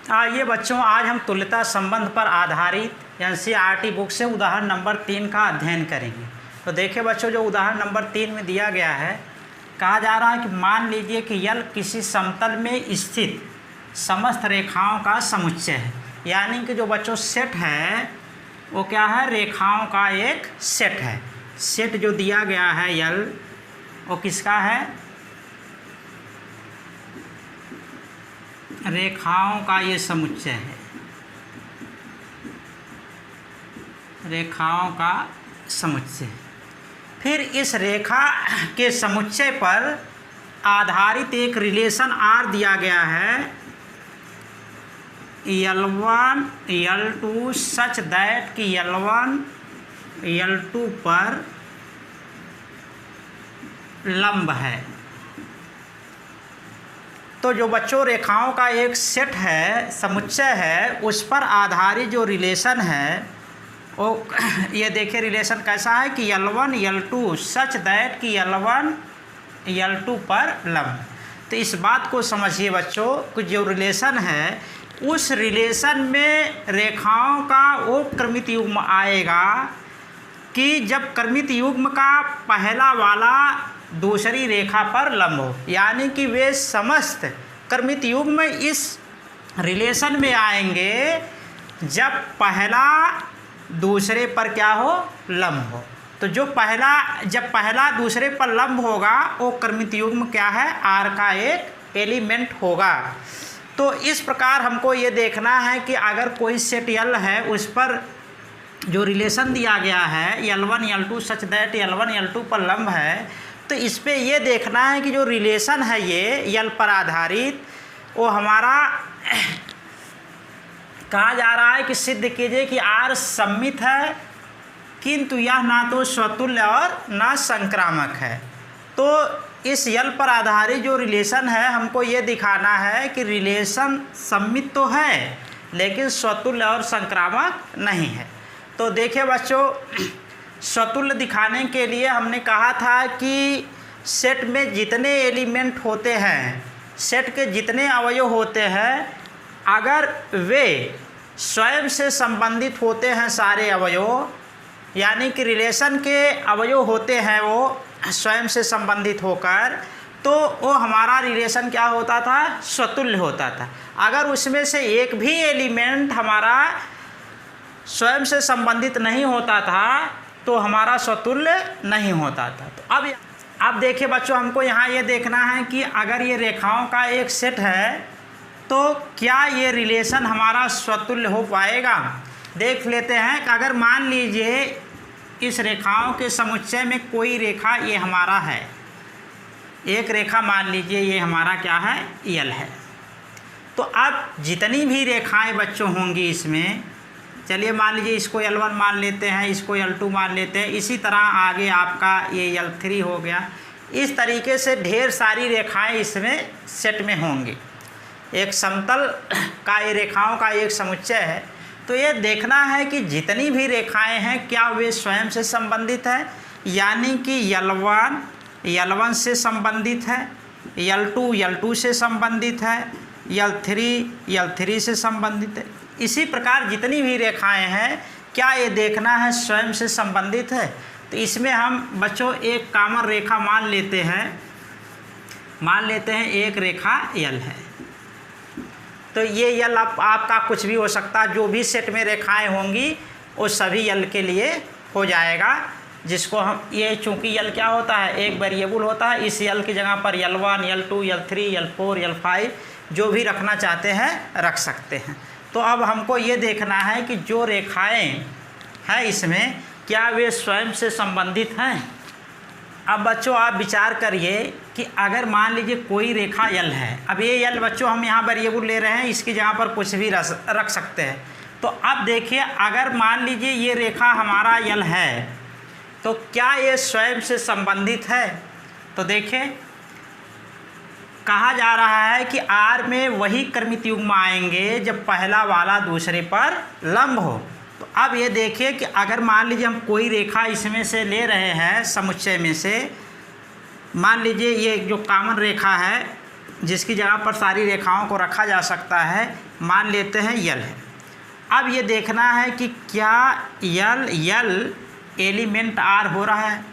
आइए बच्चों, आज हम तुल्यता संबंध पर आधारित एनसीईआरटी बुक से उदाहरण नंबर 3 का अध्ययन करेंगे। तो देखिए बच्चों, जो उदाहरण नंबर 3 में दिया गया है, कहा जा रहा है कि मान लीजिए कि यल किसी समतल में स्थित समस्त रेखाओं का समुच्चय है। यानी कि जो बच्चों सेट है वो क्या है, रेखाओं का एक सेट है। सेट जो दिया गया है यल, वो किसका है, रेखाओं का ये समुच्चय है। रेखाओं का समुच्चय। फिर इस रेखा के समुच्चय पर आधारित एक रिलेशन आर दिया गया है, L1 L2 सच दैट कि L1 L2 पर लंब है। तो जो बच्चों रेखाओं का एक सेट है, समुच्चय है, उस पर आधारित जो रिलेशन है वो ये देखिए रिलेशन कैसा है कि L1 L2 सच दैट कि L1 L2 पर लंब। तो इस बात को समझिए बच्चों कि जो रिलेशन है उस रिलेशन में रेखाओं का वो क्रमित युग्म आएगा कि जब क्रमित युग्म का पहला वाला दूसरी रेखा पर लंब हो। यानी कि वे समस्त क्रमित युग्म इस रिलेशन में आएंगे जब पहला दूसरे पर क्या हो, लंब हो। तो जब पहला दूसरे पर लंब होगा वो क्रमित युग्म क्या है, आर का एक एलिमेंट होगा। तो इस प्रकार हमको ये देखना है कि अगर कोई सेट यल है उस पर जो रिलेशन दिया गया है L1 L2 such that L1 L2 पर लंब है, तो इस पे ये देखना है कि जो रिलेशन है ये यल पर आधारित वो हमारा कहा जा रहा है कि सिद्ध कीजिए कि आर सममित है किंतु यह ना तो स्वतुल्य और ना संक्रामक है। तो इस यल पर आधारित जो रिलेशन है हमको ये दिखाना है कि रिलेशन सममित तो है लेकिन स्वतुल्य और संक्रामक नहीं है। तो देखिए बच्चों, स्वतुल्य दिखाने के लिए हमने कहा था कि सेट में जितने एलिमेंट होते हैं, सेट के जितने अवयव होते हैं, अगर वे स्वयं से संबंधित होते हैं सारे अवयव, यानी कि रिलेशन के अवयव होते हैं वो स्वयं से संबंधित होकर, तो वो हमारा रिलेशन क्या होता था, स्वतुल्य होता था। अगर उसमें से एक भी एलिमेंट हमारा स्वयं से संबंधित नहीं होता था तो हमारा स्वतुल्य नहीं होता था। तो अब देखिए बच्चों, हमको यहाँ ये देखना है कि अगर ये रेखाओं का एक सेट है तो क्या ये रिलेशन हमारा स्वतुल्य हो पाएगा। देख लेते हैं कि अगर मान लीजिए इस रेखाओं के समुच्चय में कोई रेखा ये हमारा है, एक रेखा मान लीजिए ये हमारा क्या है, यल है। तो अब जितनी भी रेखाएं बच्चों होंगी इसमें, चलिए मान लीजिए इसको L1 मान लेते हैं, इसको L2 मान लेते हैं, इसी तरह आगे आपका ये L3 हो गया। इस तरीके से ढेर सारी रेखाएं इसमें सेट में होंगी। एक समतल का ये रेखाओं का एक समुच्चय है। तो ये देखना है कि जितनी भी रेखाएं हैं क्या वे स्वयं से संबंधित है, यानी कि L1 L1 से संबंधित है, L2 L2 से संबंधित है, L3 L3 से संबंधित है। इसी प्रकार जितनी भी रेखाएं हैं क्या ये देखना है स्वयं से संबंधित है। तो इसमें हम बच्चों एक कॉमन रेखा मान लेते हैं एक रेखा यल है। तो ये यल आपका कुछ भी हो सकता है, जो भी सेट में रेखाएं होंगी वो सभी यल के लिए हो जाएगा। जिसको हम ये चूँकि यल क्या होता है, एक वेरिएबल होता है, इस यल की जगह पर L1 L2 L3 L4 L5 जो भी रखना चाहते हैं रख सकते हैं। तो अब हमको ये देखना है कि जो रेखाएं हैं इसमें क्या वे स्वयं से संबंधित हैं। अब बच्चों आप विचार करिए कि अगर मान लीजिए कोई रेखा यल है, अब ये यल बच्चों हम यहाँ वेरिएबल ले रहे हैं, इसकी जगह पर कुछ भी रख सकते हैं। तो अब देखिए अगर मान लीजिए ये रेखा हमारा यल है तो क्या ये स्वयं से संबंधित है। तो देखिए कहा जा रहा है कि आर में वही क्रमित युग्म आएंगे जब पहला वाला दूसरे पर लंब हो। तो अब ये देखिए कि अगर मान लीजिए हम कोई रेखा इसमें से ले रहे हैं समुच्चय में से, मान लीजिए ये जो कॉमन रेखा है जिसकी जगह पर सारी रेखाओं को रखा जा सकता है, मान लेते हैं यल है। अब ये देखना है कि क्या यल एलिमेंट आर हो रहा है।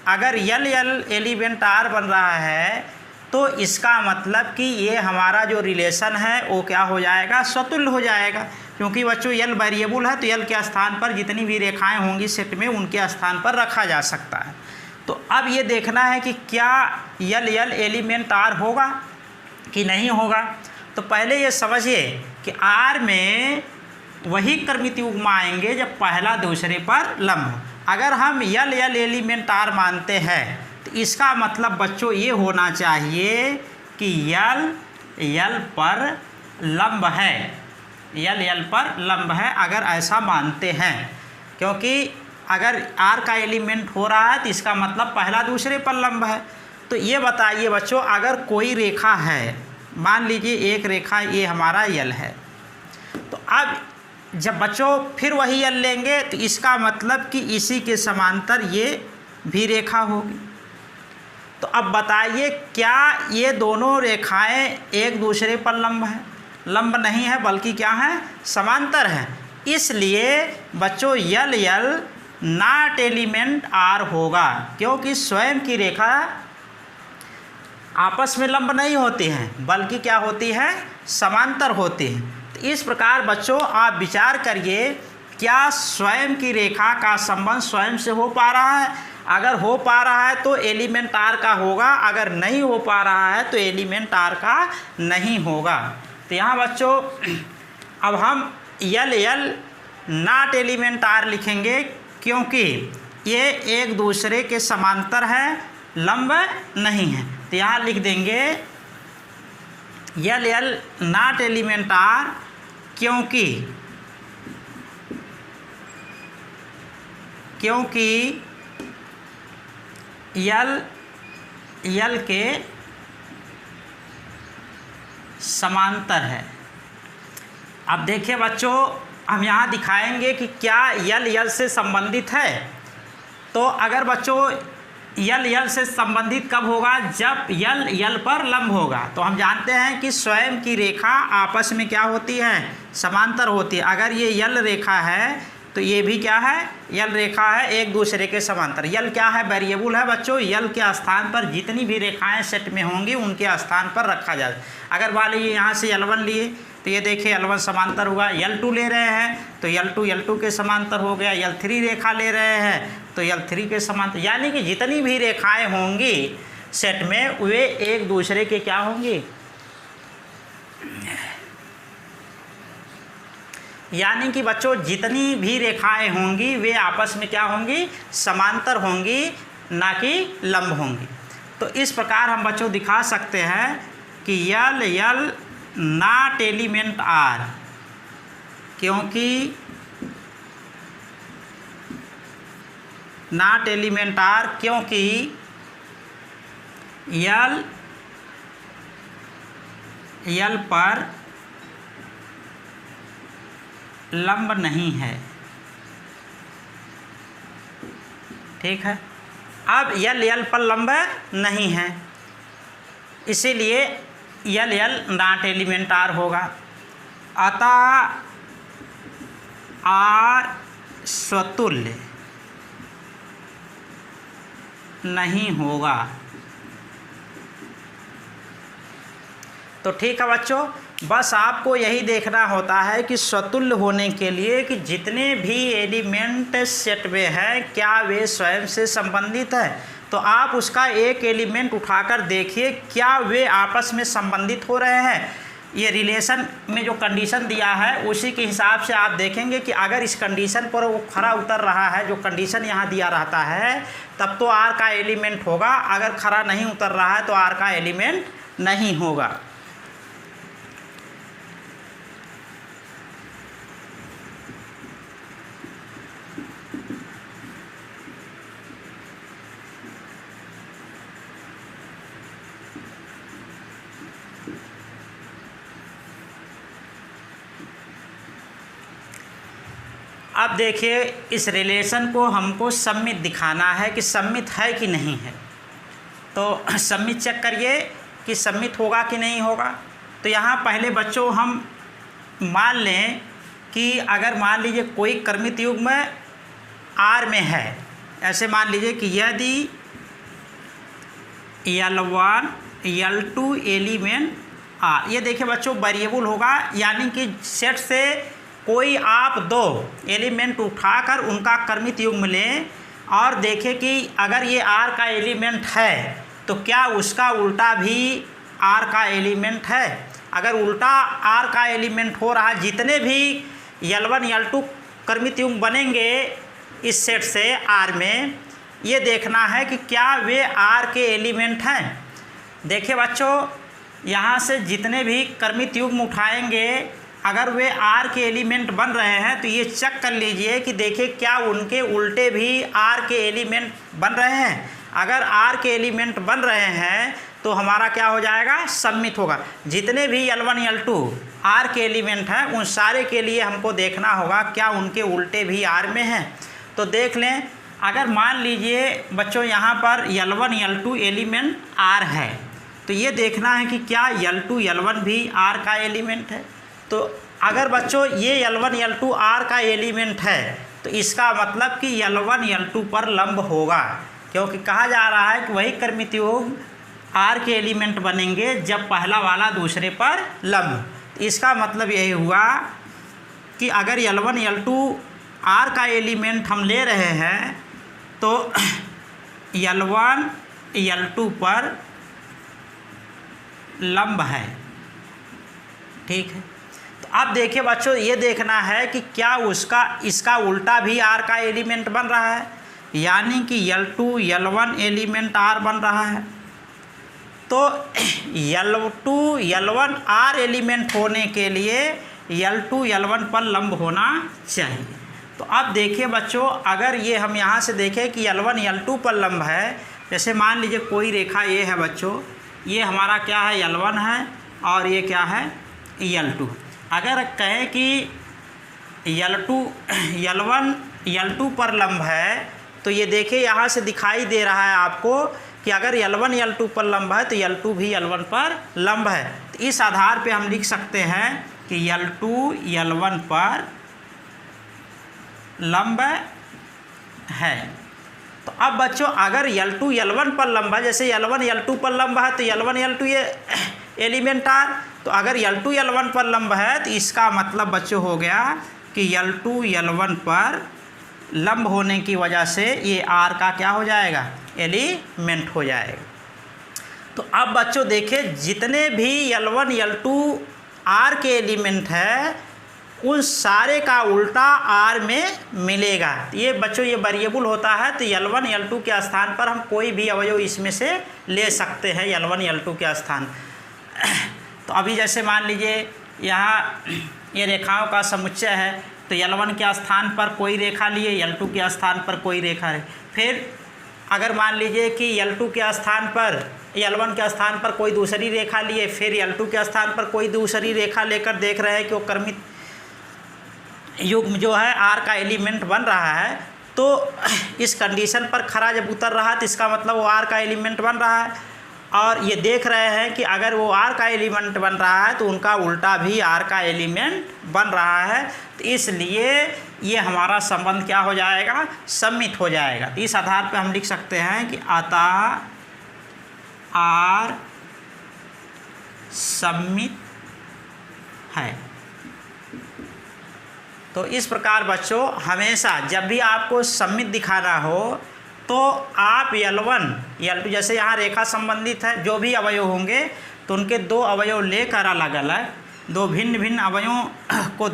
अगर यल एलिमेंट आर बन रहा है तो इसका मतलब कि ये हमारा जो रिलेशन है वो क्या हो जाएगा, स्वतुल्य हो जाएगा। क्योंकि बच्चों यल वेरिएबल है तो यल के स्थान पर जितनी भी रेखाएं होंगी सेट में उनके स्थान पर रखा जा सकता है। तो अब ये देखना है कि क्या यल एलिमेंट आर होगा कि नहीं होगा। तो पहले ये समझिए कि आर में वही क्रमित युग्म आएंगे जब पहला दूसरे पर लंब हो। अगर हम यल एलिमेंट आर मानते हैं तो इसका मतलब बच्चों ये होना चाहिए कि यल पर लंब है, यल पर लंब है अगर ऐसा मानते हैं। क्योंकि अगर आर का एलिमेंट हो रहा है तो इसका मतलब पहला दूसरे पर लंब है। तो ये बताइए बच्चों, अगर कोई रेखा है, मान लीजिए एक रेखा ये हमारा यल है, तो अब जब बच्चों फिर वही यल लेंगे तो इसका मतलब कि इसी के समांतर ये भी रेखा होगी। तो अब बताइए क्या ये दोनों रेखाएं एक दूसरे पर लंब हैं? लंब नहीं है बल्कि क्या है, समांतर है। इसलिए बच्चों यल नॉट एलिमेंट आर होगा, क्योंकि स्वयं की रेखा आपस में लंब नहीं होती हैं बल्कि क्या होती है, समांतर होती हैं। तो इस प्रकार बच्चों आप विचार करिए, क्या स्वयं की रेखा का संबंध स्वयं से हो पा रहा है? अगर हो पा रहा है तो एलिमेंट आर का होगा, अगर नहीं हो पा रहा है तो एलिमेंट आर का नहीं होगा। तो यहाँ बच्चों अब हम यल नॉट एलिमेंट आर लिखेंगे, क्योंकि ये एक दूसरे के समांतर है, लंब नहीं है। तो यहाँ लिख देंगे यल नॉट एलिमेंट आर, क्योंकि यल के समांतर है। अब देखिए बच्चों, हम यहाँ दिखाएंगे कि क्या यल से संबंधित है। तो अगर बच्चों यल से संबंधित कब होगा, जब यल पर लंब होगा। तो हम जानते हैं कि स्वयं की रेखा आपस में क्या होती है, समांतर होती है। अगर ये यल रेखा है तो ये भी क्या है, यल रेखा है, एक दूसरे के समांतर। यल क्या है, वेरिएबल है बच्चों। यल के स्थान पर जितनी भी रेखाएं सेट में होंगी उनके स्थान पर रखा जाए। अगर मान लीजिए यहाँ से L1 लिए तो ये देखिए L1 समांतर हुआ, L2 ले रहे हैं तो L2 के समांतर हो गया, L3 रेखा ले रहे हैं तो L3 के समांतर। यानी कि जितनी भी रेखाएं होंगी सेट में वे एक दूसरे के क्या होंगी, यानी कि बच्चों जितनी भी रेखाएं होंगी वे आपस में क्या होंगी, समांतर होंगी, ना कि लंब होंगी। तो इस प्रकार हम बच्चों दिखा सकते हैं कि यल नॉट एलिमेंट आर, क्योंकि नॉट एलिमेंट आर क्योंकि यल पर लंब नहीं है। ठीक है, अब यल पर लंब नहीं है, इसीलिए यल नॉट एलिमेंट आर होगा। अतः आर स्वतुल्य नहीं होगा। तो ठीक है बच्चों, बस आपको यही देखना होता है कि स्वतुल्य होने के लिए कि जितने भी एलिमेंट सेट में हैं क्या वे स्वयं से संबंधित है। तो आप उसका एक एलिमेंट उठाकर देखिए क्या वे आपस में संबंधित हो रहे हैं। ये रिलेशन में जो कंडीशन दिया है उसी के हिसाब से आप देखेंगे कि अगर इस कंडीशन पर वो खरा उतर रहा है, जो कंडीशन यहाँ दिया रहता है, तब तो आर का एलिमेंट होगा। अगर खरा नहीं उतर रहा है तो आर का एलिमेंट नहीं होगा। अब देखिए इस रिलेशन को हमको सममित दिखाना है कि सममित है कि नहीं है। तो सममित चेक करिए कि सम्मित होगा कि नहीं होगा। तो यहाँ पहले बच्चों हम मान लें कि अगर मान लीजिए कोई क्रमित युग्म R में है, ऐसे मान लीजिए कि यदि L1 L2 एलिमेंट R, ये देखिए बच्चों वेरिएबल होगा, यानी कि सेट से कोई आप दो एलिमेंट उठाकर उनका क्रमित युग्म लें और देखें कि अगर ये R का एलिमेंट है तो क्या उसका उल्टा भी R का एलिमेंट है। अगर उल्टा R का एलिमेंट हो रहा, जितने भी L1 L2 क्रमित युग्म बनेंगे इस सेट से R में, ये देखना है कि क्या वे R के एलिमेंट हैं। देखिए बच्चों, यहाँ से जितने भी क्रमित युग्म उठाएंगे अगर वे R के एलिमेंट बन रहे हैं तो ये चेक कर लीजिए कि देखिए क्या उनके उल्टे भी R के एलिमेंट बन रहे हैं। अगर R के एलिमेंट बन रहे हैं तो हमारा क्या हो जाएगा, सम्मित होगा। जितने भी L1 L2 R के एलिमेंट हैं उन सारे के लिए हमको देखना होगा क्या उनके उल्टे भी R में हैं। तो देख लें, अगर मान लीजिए बच्चों यहाँ पर L1 L2 एलिमेंट R है तो ये देखना है कि क्या L2 L1 भी R का एलिमेंट है। तो अगर बच्चों ये L1 L2 R का एलिमेंट है तो इसका मतलब कि L1 L2 पर लंब होगा, क्योंकि कहा जा रहा है कि वही क्रमित युग्म R के एलिमेंट बनेंगे जब पहला वाला दूसरे पर लंब। तो इसका मतलब यही हुआ कि अगर L1 L2 R का एलिमेंट हम ले रहे हैं तो L1 L2 पर लंब है, ठीक है। तो अब देखिए बच्चों, ये देखना है कि क्या इसका उल्टा भी R का एलिमेंट बन रहा है, यानी कि L2 L1 एलिमेंट R बन रहा है। तो L2 L1 R एलिमेंट होने के लिए L2 L1 पर लंब होना चाहिए। तो अब देखिए बच्चों, अगर ये हम यहाँ से देखें कि L1 L2 पर लंब है, जैसे मान लीजिए कोई रेखा ये है बच्चों, ये हमारा क्या है L1 है और ये क्या है L2। अगर कहें कि L1 L2 पर लंब है तो ये देखिए यहाँ से दिखाई दे रहा है आपको कि अगर L1 L2 पर लंब है तो L2 भी L1 पर लंब है। तो इस आधार पे हम लिख सकते हैं कि L2 L1 पर लंब है। तो अब बच्चों, अगर L2 L1 पर लंब है, जैसे L1 L2 पर लंब है तो L1 L2 ये एलिमेंट R, तो अगर L2 L1 पर लंब है तो इसका मतलब बच्चों हो गया कि L2 L1 पर लंब होने की वजह से ये R का क्या हो जाएगा, एलिमेंट हो जाएगा। तो अब बच्चों देखिए, जितने भी L1 L2 R के एलिमेंट है उन सारे का उल्टा R में मिलेगा। ये बच्चों ये वेरिएबल होता है, तो L1 L2 के स्थान पर हम कोई भी अवयव इसमें से ले सकते हैं L1 L2 के स्थान। तो अभी जैसे मान लीजिए यहाँ ये रेखाओं का समुच्चय है, तो L1 के स्थान पर कोई रेखा लिए, L2 के स्थान पर कोई रेखा है। फिर अगर मान लीजिए कि L2 के स्थान पर L1 के स्थान पर कोई दूसरी रेखा लिए, फिर L2 के स्थान पर कोई दूसरी रेखा लेकर देख रहे हैं कि वो क्रमित युग्म जो है R का एलिमेंट बन रहा है, तो इस कंडीशन पर खरा जब उतर रहा है तो इसका मतलब वो R का एलिमेंट बन रहा है। और ये देख रहे हैं कि अगर वो R का एलिमेंट बन रहा है तो उनका उल्टा भी R का एलिमेंट बन रहा है। तो इसलिए ये हमारा संबंध क्या हो जाएगा, सम्मित हो जाएगा। तो इस आधार पर हम लिख सकते हैं कि अतः R सम्मित है। तो इस प्रकार बच्चों, हमेशा जब भी आपको सम्मित दिखाना हो तो आप L1 L2, जैसे यहाँ रेखा संबंधित है, जो भी अवयव होंगे तो उनके दो अवयव लेकर अलग अलग दो भिन्न भिन्न अवयवों को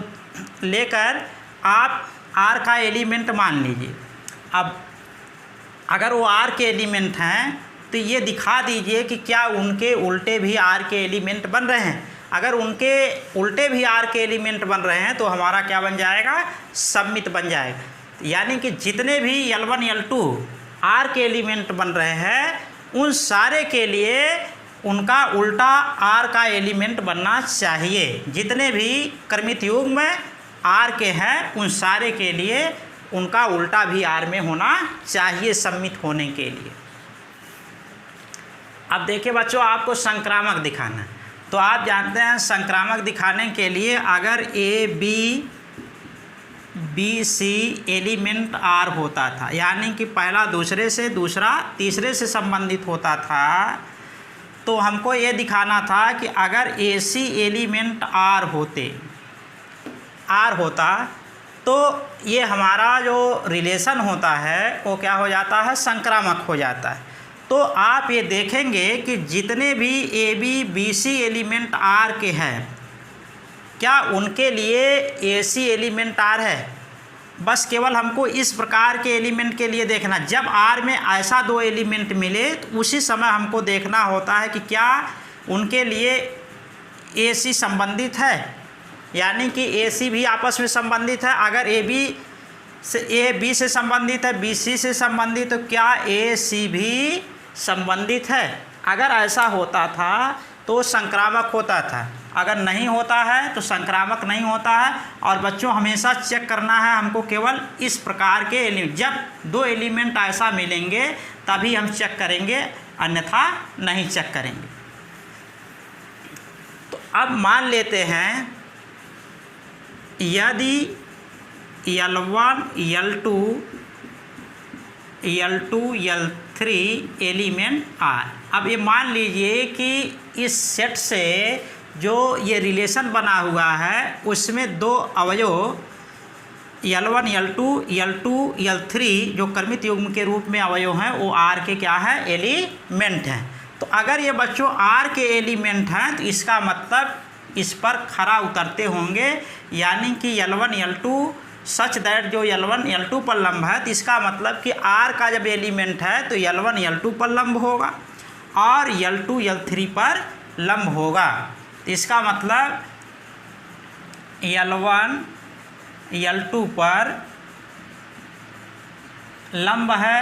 लेकर आप R का एलिमेंट मान लीजिए। अब अगर वो R के एलिमेंट हैं तो ये दिखा दीजिए कि क्या उनके उल्टे भी R के एलिमेंट बन रहे हैं। अगर उनके उल्टे भी R के एलिमेंट बन रहे हैं तो हमारा क्या बन जाएगा, सम्मित बन जाएगा। यानी कि जितने भी L1 L2 R के एलिमेंट बन रहे हैं उन सारे के लिए उनका उल्टा R का एलिमेंट बनना चाहिए। जितने भी क्रमित युग्म R के हैं उन सारे के लिए उनका उल्टा भी R में होना चाहिए सम्मित होने के लिए। अब देखिए बच्चों, आपको संक्रामक दिखाना है, तो आप जानते हैं संक्रामक दिखाने के लिए अगर A B C element are होता था, यानी कि पहला दूसरे से, दूसरा तीसरे से संबंधित होता था, तो हमको ये दिखाना था कि अगर ए सी एलिमेंट आर होता तो ये हमारा जो रिलेशन होता है वो क्या हो जाता है, संक्रामक हो जाता है। तो आप ये देखेंगे कि जितने भी A B B C element are के हैं, क्या उनके लिए ए सी एलिमेंट आर है? बस केवल हमको इस प्रकार के एलिमेंट के लिए देखना, जब आर में ऐसा दो एलिमेंट मिले तो उसी समय हमको देखना होता है कि क्या उनके लिए ए सी संबंधित है, यानी कि ए सी भी आपस में संबंधित है। अगर ए बी से संबंधित है, बी सी से संबंधित, तो क्या ए सी भी संबंधित है? अगर ऐसा होता था तो संक्रामक होता था, अगर नहीं होता है तो संक्रामक नहीं होता है। और बच्चों हमेशा चेक करना है हमको केवल इस प्रकार के एलिमेंट, जब दो एलिमेंट ऐसा मिलेंगे तभी हम चेक करेंगे, अन्यथा नहीं चेक करेंगे। तो अब मान लेते हैं यदि L1 L2 L3 element are, अब ये मान लीजिए कि इस सेट से जो ये रिलेशन बना हुआ है उसमें दो अवयव L1 L2 L3 जो क्रमित युग्म के रूप में अवयव हैं वो R के क्या है, एलिमेंट हैं। तो अगर ये बच्चों R के एलिमेंट हैं तो इसका मतलब इस पर खरा उतरते होंगे, यानी कि L1 L2 सच दैट जो L1 L2 पर लंब है, तो इसका मतलब कि R का जब एलिमेंट है तो L1 L2 पर लंब होगा और L2 L3 पर लंब होगा। इसका मतलब L1 L2 पर लंब है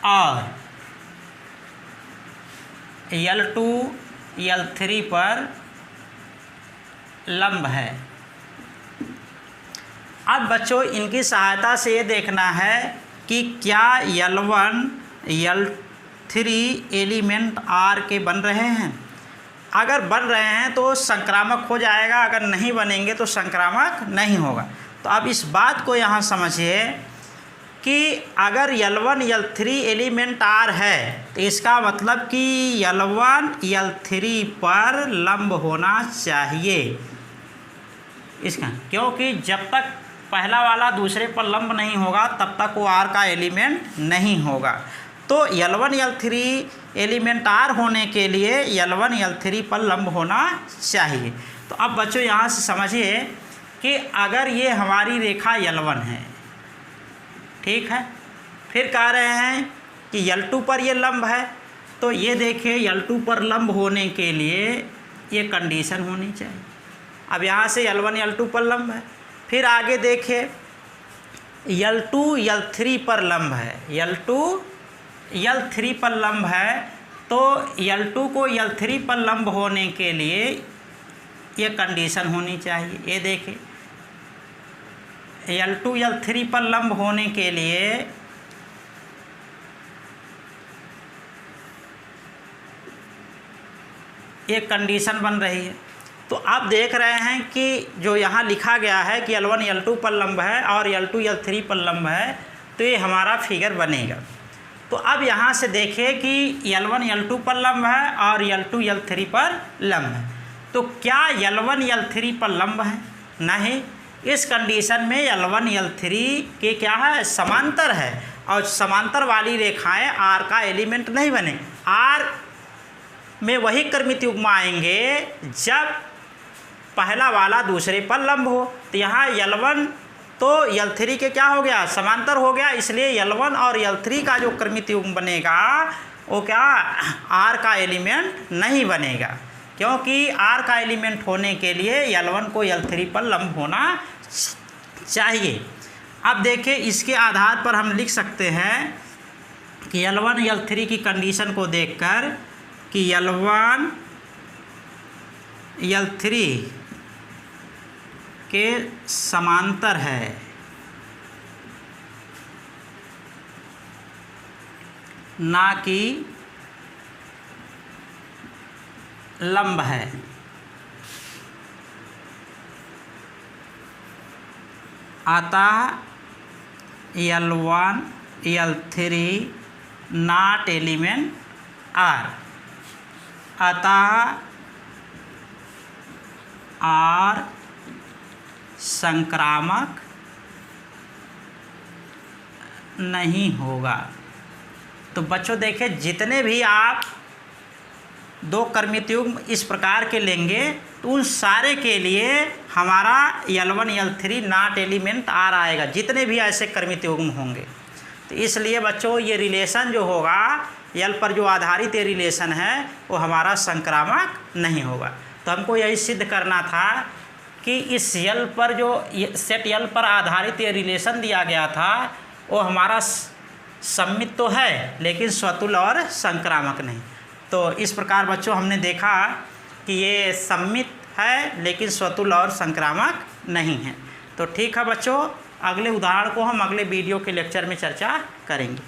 और L2 L3 पर लंब है। अब बच्चों इनकी सहायता से ये देखना है कि क्या L1 L3 एलिमेंट R के बन रहे हैं। अगर बन रहे हैं तो संक्रामक हो जाएगा, अगर नहीं बनेंगे तो संक्रामक नहीं होगा। तो अब इस बात को यहाँ समझिए कि अगर L1 L3 एलिमेंट R है तो इसका मतलब कि L1 L3 पर लंब होना चाहिए इसका, क्योंकि जब तक पहला वाला दूसरे पर लंब नहीं होगा तब तक वो R का एलिमेंट नहीं होगा। तो L1 L3 एलिमेंट R होने के लिए L1 L3 पर लंब होना चाहिए। तो अब बच्चों यहाँ से समझिए कि अगर ये हमारी रेखा L1 है, ठीक है, फिर कह रहे हैं कि L2 पर ये लंब है, तो ये देखिए L2 पर लंब होने के लिए ये कंडीशन होनी चाहिए। अब यहाँ से L1 L2 पर लंब है, फिर आगे देखिए L2 L3 पर लंब है, L2 L3 पर लंब है, तो L2 को L3 पर लंब होने के लिए ये कंडीशन होनी चाहिए। ये देखिए L2 L3 पर लंब होने के लिए ये कंडीशन बन रही है। तो आप देख रहे हैं कि जो यहाँ लिखा गया है कि L1 L2 पर लंब है और L2 L3 पर लंब है, तो ये हमारा फिगर बनेगा। तो अब यहाँ से देखिए कि L1 L2 पर लंब है और L2 L3 पर लंब है, तो क्या L1 L3 पर लंब है? नहीं। इस कंडीशन में L1 L3 के क्या है, समांतर है, और समांतर वाली रेखाएं R का एलिमेंट नहीं बने। R में वही क्रमित युग्म आएंगे जब पहला वाला दूसरे पर लंब हो। तो यहाँ L1 तो L3 के क्या हो गया, समांतर हो गया, इसलिए L1 और L3 का जो क्रमित युग्म बनेगा वो क्या, R का एलिमेंट नहीं बनेगा, क्योंकि R का एलिमेंट होने के लिए L1 को L3 पर लंब होना चाहिए। अब देखिए इसके आधार पर हम लिख सकते हैं कि L1 L3 की कंडीशन को देखकर कि L1 L3 के समांतर है, ना कि लंब है। अतः L1 L3 not element R। अतः R संक्रामक नहीं होगा। तो बच्चों देखिए, जितने भी आप दो कर्मित युग्म इस प्रकार के लेंगे तो उन सारे के लिए हमारा L1 L3 not element R आएगा, जितने भी ऐसे कर्मित युग्म होंगे। तो इसलिए बच्चों ये रिलेशन जो होगा, L पर जो आधारित ये रिलेशन है वो हमारा संक्रामक नहीं होगा। तो हमको यही सिद्ध करना था कि इस L पर जो सेट L पर आधारित ये रिलेशन दिया गया था वो हमारा सममित तो है लेकिन स्वतुल्य और संक्रामक नहीं। तो इस प्रकार बच्चों हमने देखा कि ये सममित है लेकिन स्वतुल्य और संक्रामक नहीं है। तो ठीक है बच्चों, अगले उदाहरण को हम अगले वीडियो के लेक्चर में चर्चा करेंगे।